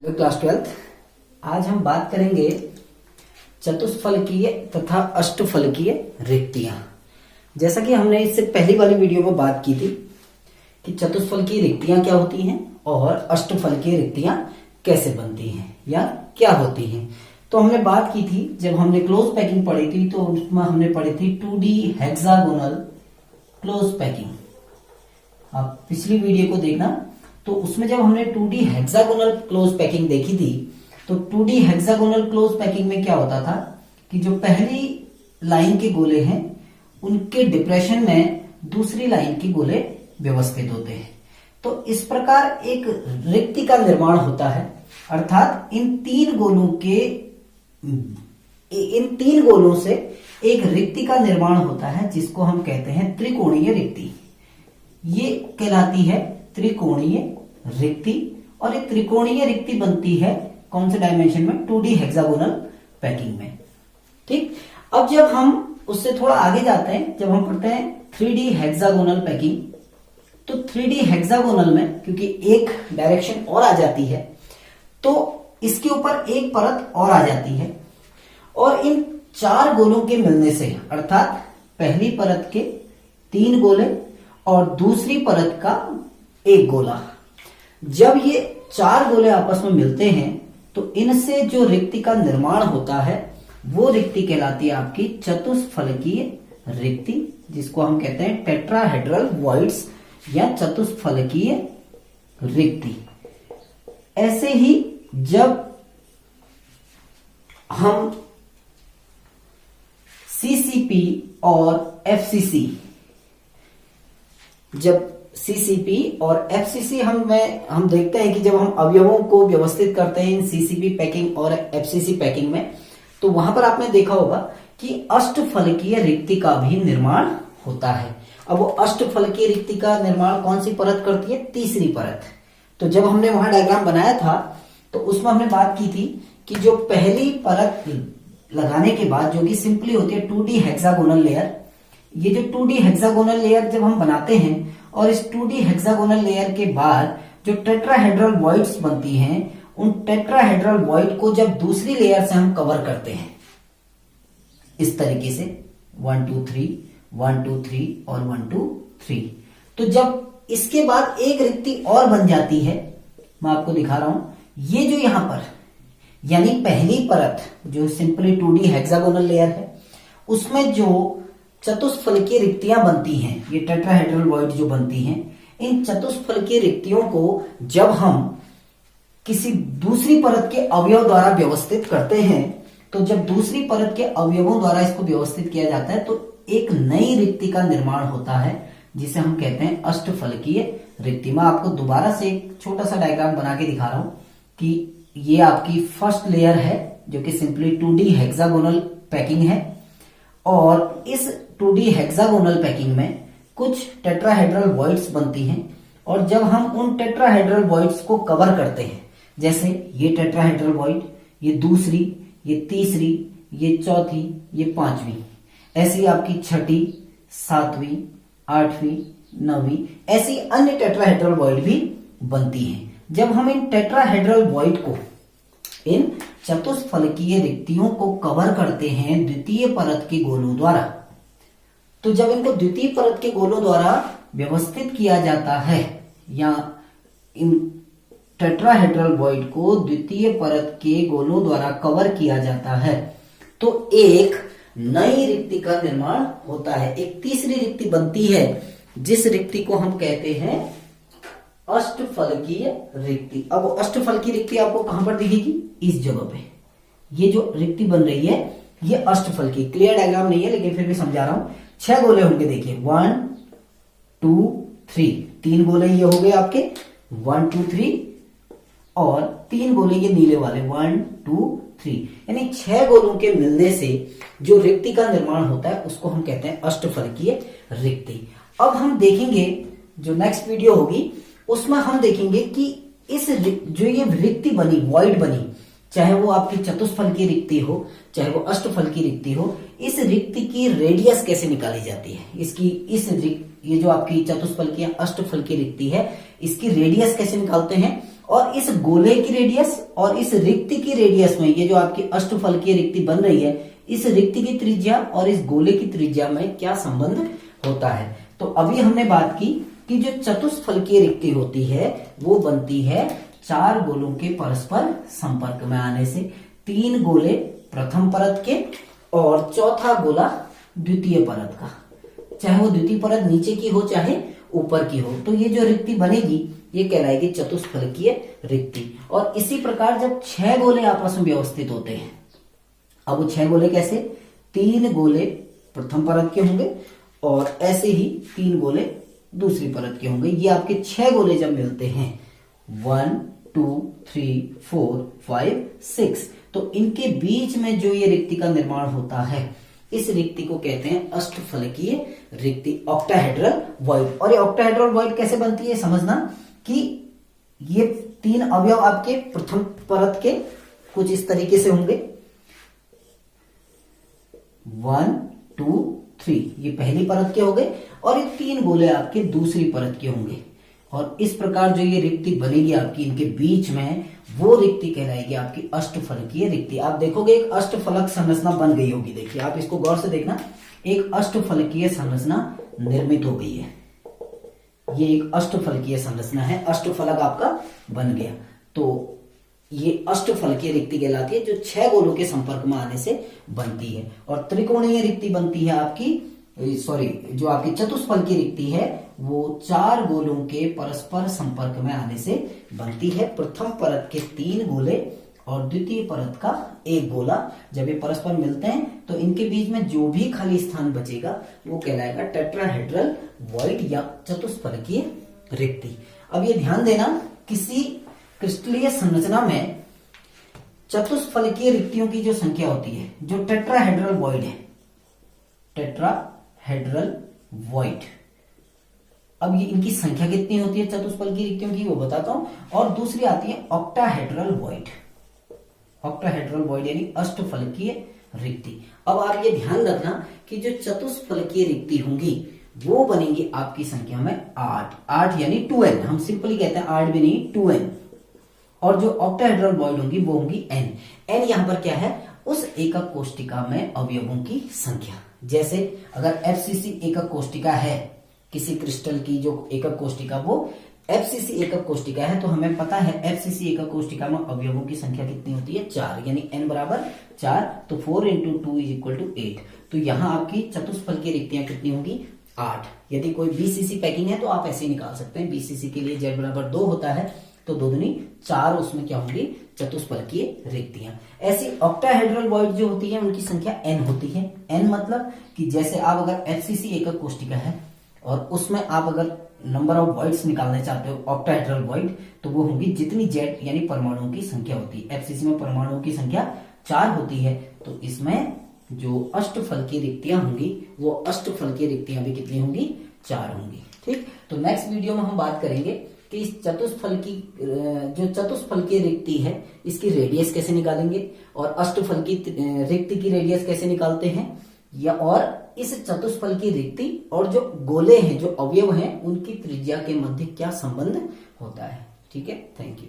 Hello class 12। आज हम बात करेंगे चतुष्फलकीय तथा अष्टफलकीय रिक्तियां। जैसा कि हमने इससे पहली वाली वीडियो में बात की थी कि चतुष्फलकीय रिक्तियां क्या होती हैं और अष्टफलकीय रिक्तियां कैसे बनती हैं या क्या होती हैं। तो हमने बात की थी, जब हमने क्लोज पैकिंग पढ़ी थी तो उसमें हमने पढ़ी थी 2D हेक्सागोनल क्लोज पैकिंग। आप पिछली वीडियो को देखना। तो उसमें जब हमने 2D हेक्सागोनल क्लोज पैकिंग देखी थी तो 2D हेक्सागोनल क्लोज पैकिंग में क्या होता था कि जो पहली लाइन के गोले हैं उनके डिप्रेशन में दूसरी लाइन के गोले व्यवस्थित होते हैं। तो इस प्रकार एक रिक्ति का निर्माण होता है, अर्थात इन तीन गोलों से एक रिक्ति का निर्माण होता है जिसको हम कहते हैं त्रिकोणीय रिक्ति। ये कहलाती है त्रिकोणीय रिक्ति। और एक त्रिकोणीय रिक्ति बनती है कौन से डायमेंशन में? 2D हेक्सागोनल पैकिंग में। ठीक, अब जब हम उससे थोड़ा आगे जाते हैं, जब हम पढ़ते हैं 3D हेक्सागोनल पैकिंग, तो 3D हेक्सागोनल में क्योंकि एक डायरेक्शन और आ जाती है तो इसके ऊपर एक परत और आ जाती है और इन चार गोलों के मिलने से, अर्थात पहली परत के 3 गोले और दूसरी परत का एक गोला, जब ये 4 गोले आपस में मिलते हैं तो इनसे जो रिक्ति का निर्माण होता है वो रिक्ति कहलाती है आपकी चतुष्फलकीय रिक्ति, जिसको हम कहते हैं टेट्राहेड्रल वॉइड्स या चतुष्फलकीय रिक्ति। ऐसे ही जब हम सीसीपी और एफसीसी, जब सीसीपी और एफसीसी हम देखते हैं कि जब हम अवयवों को व्यवस्थित करते हैं इन सीसीपी पैकिंग और एफसीसी पैकिंग में, तो वहां पर आपने देखा होगा कि अष्टफलकीय रिक्ति का भी निर्माण होता है। अब वो अष्टफलकीय रिक्ति का निर्माण कौन सी परत करती है? तीसरी परत। तो जब हमने वहां डायग्राम बनाया था तो उसमें हमने बात की थी कि जो पहली परत लगाने के बाद, जो कि सिंपली होती है 2D हेक्सागोनल लेयर, ये जो 2D हेक्सागोनल लेयर जब हम बनाते हैं और इस 2D हेक्सागोनल लेयर के बाद जो टेट्राहेड्रल वॉइड्स बनती हैं, उन टेट्राहेड्रल वॉइड को जब दूसरी लेयर से हम कवर करते हैं इस तरीके से 1 2 3 1 2 3 और 1 2 3, तो जब इसके बाद एक रिक्ति और बन जाती है, मैं आपको दिखा रहा हूं, ये जो यहां पर यानी पहली परत जो सिंपली 2D हेक्सागोनल लेयर है उसमें जो चतुष्फलकीय रिक्तियां बनती हैं, ये टेट्राहेड्रल वॉइड जो बनती हैं, इन चतुष्फलकीय रिक्तियों को जब हम किसी दूसरी परत के अवयव द्वारा व्यवस्थित करते हैं, तो जब दूसरी परत के अवयवों द्वारा इसको व्यवस्थित किया जाता है तो एक नई रिक्ति का निर्माण होता है जिसे हम कहते हैं अष्टफलकीय रिक्ति। मैं आपको दोबारा से एक छोटा सा डायग्राम बना के दिखा रहा हूं कि ये आपकी फर्स्ट लेयर है जो कि सिंपली 2D हेक्सागोनल पैकिंग है, और इस 2D हेक्सागोनल पैकिंग में कुछ टेट्राहेड्रल वॉइड्स बनती हैं, और जब हम उन टेट्राहेड्रल वॉइड्स को कवर करते हैं, जैसे ये टेट्राहेड्रल वॉइड, ये दूसरी, ये तीसरी, ये चौथी, ये पांचवी, ऐसी आपकी छठी, सातवीं, आठवीं, नौवीं, ऐसी अन्य टेट्राहेड्रल वॉइड भी बनती हैं। जब हम इन टेट्राहेड्रल वॉइड को, इन चतुष्फलकीय रिक्तियों को कवर करते हैं द्वितीय परत के गोलों द्वारा, तो जब इनको द्वितीय परत के गोलों द्वारा व्यवस्थित किया जाता है या इन टेट्राहेड्रल वॉइड को द्वितीय परत के गोलों द्वारा कवर किया जाता है तो एक नई रिक्ति का निर्माण होता है, एक तीसरी रिक्ति बनती है जिस रिक्ति को हम कहते हैं अष्टफलकीय रिक्ति। अब अष्टफलकीय रिक्ति आपको कहां पर दिखेगी? इस जगह पे। ये जो रिक्ति बन रही है ये अष्टफलकीय, क्लियर डायग्राम नहीं है लेकिन फिर भी समझा रहा हूं। 6 गोले होंगे, देखिए 1 2 3, 3 गोले ये हो गए आपके 1 2 3, और 3 गोले ये नीले वाले 1 2 3, यानी 6 गोलों के मिलने से जो रिक्ति का निर्माण होता है उसको हम कहते हैं अष्टफलकीय रिक्ति। अब हम देखेंगे, जो नेक्स्ट वीडियो होगी उसमें हम देखेंगे कि इस जो ये रिक्ति बनी, वॉइड बनी, चाहे वो आपकी चतुष्फलकीय रिक्ति हो चाहे वो अष्टफलकीय रिक्ति हो, इस रिक्ति की रेडियस कैसे निकाली जाती है, ये जो आपकी चतुष्फलकीय अष्टफलकीय रिक्ति है इसकी रेडियस कैसे निकालते हैं और इस गोले की रेडियस और इस रिक्ति की रेडियस में, ये जो आपकी अष्टफलकीय रिक्ति बन रही है, इस रिक्ति की त्रिज्या और इस गोले की त्रिज्या में क्या संबंध होता है। तो अभी हमने बात की कि जो चतुष्फलकीय रिक्ति होती है वो बनती है 4 गोलों के परस्पर संपर्क में आने से। 3 गोले प्रथम परत के और चौथा गोला द्वितीय परत का, चाहे वो द्वितीय परत नीचे की हो चाहे ऊपर की हो, तो ये जो रिक्ति बनेगी ये कहलाएगी चतुष्फलकीय रिक्ति। और इसी प्रकार जब 6 गोले आपस में व्यवस्थित होते हैं, अब वो 6 गोले कैसे, 3 गोले प्रथम परत के होंगे और ऐसे ही 3 गोले दूसरी परत के होंगे। ये आपके 6 गोले जब मिलते हैं 1 2 3 4 5 6, तो इनके बीच में जो ये रिक्ति का निर्माण होता है, इस रिक्ति को कहते हैं अष्टफलकीय रिक्ति, ऑक्टाहेड्रल वॉइड। और ये ऑक्टाहेड्रल वॉइड कैसे बनती है समझना कि ये 3 अवयव आपके प्रथम परत के कुछ इस तरीके से होंगे, 1 2 3 ये पहली परत के हो गए, और ये 3 गोले आपके दूसरी परत के होंगे। और इस प्रकार जो ये रिक्ति बनेगी आपकी इनके बीच में, वो रिक्ति कहलाएगी आपकी अष्टफलकीय रिक्ति। आप देखोगे एक अष्टफलक संरचना बन गई होगी, देखिए आप इसको गौर से देखना, एक अष्टफलकीय संरचना निर्मित हो गई है। ये एक अष्टफलकीय संरचना है, अष्टफलक आपका बन गया। तो ये अष्टफलकीय रिक्ति कहलाती है, जो 6 गोलों के संपर्क में आने से बनती है। और त्रिकोणीय रिक्ति बनती है आपकी, जो आपकी चतुष्फलकीय रिक्ति है वो 4 गोलों के परस्पर संपर्क में आने से बनती है। प्रथम परत के 3 गोले और द्वितीय परत का 1 गोला, जब ये परस्पर मिलते हैं तो इनके बीच में जो भी खाली स्थान बचेगा वो कहलाएगा टेट्राहेड्रल वॉइड या चतुष्फलकीय रिक्ति। अब ये ध्यान देना, किसी क्रिस्टलीय संरचना में चतुष्फलकीय रिक्तियों की जो संख्या होती है, जो टेट्राहेड्रल वॉइड है, टेट्राहेड्रल वॉइड, अब ये इनकी संख्या कितनी होती है चतुष्फलकीय रिक्तियों की वो बताता हूं। और दूसरी आती है ऑक्टाहेड्रल वॉइड, ऑक्टाहेड्रल वॉइड यानी अष्टफलकीय रिक्ति। अब आप ये ध्यान रखना कि जो चतुष्फलकीय रिक्ति होंगी वो बनेंगी आपकी संख्या में 8 यानी 2n, हम सिंपली कहते हैं 8 भी नहीं 2n। और जो ऑक्टाहेड्रल वॉइड होंगी वो होंगी n यहां पर क्या है, उस एकक कोष्टिका में अवयवों की संख्या। जैसे अगर FCC एकक कोष्टिका है किसी क्रिस्टल की, जो एकक कोष्टिका वो FCC एकक कोष्टिका है, तो हमें पता है FCC एकक कोष्टिका में अवयवों की संख्या कितनी होती है, 4, यानी n बराबर 4, तो 4 × 2 = 8। तो यहाँ आपकी चतुष्फलकीय रिक्तियां कितनी होंगी, 8। यदि कोई BCC पैकिंग है तो आप ऐसे ही निकाल सकते हैं, BCC के लिए z बराबर 2 होता है, तो 2 दूनी 4 उसमें क्या होंगी चतुष्फलकीय रिक्तियां। ऐसी ऑक्टाहेड्रल वॉइड जो होती है उनकी संख्या n होती है। n मतलब कि जैसे आप अगर FCC एकक कोष्टिका है और उसमें आप अगर नंबर ऑफ वॉइड्स निकालना चाहते हो ऑक्टाहेड्रल वॉइड, तो वो होंगी जितनी जेड यानी परमाणुओं की संख्या होती है। FCC में परमाणुओं की संख्या 4 होती है, तो इसमें जो अष्टफलकीय रिक्तियां होंगी वो अष्टफलकीय रिक्तियां भी कितनी होंगी, 4 होंगी। ठीक, तो नेक्स्ट वीडियो में हम बात करेंगे कि इस जो चतुष्फलकीय रिक्ति है इसकी रेडियस कैसे निकालेंगे और अष्टफलकीय रिक्ति की रेडियस कैसे निकालते हैं, या और इस चतुष्फलकीय रिक्ति और जो गोले हैं, जो अवयव हैं, उनकी त्रिज्या के मध्य क्या संबंध होता है। ठीक है, थैंक यू।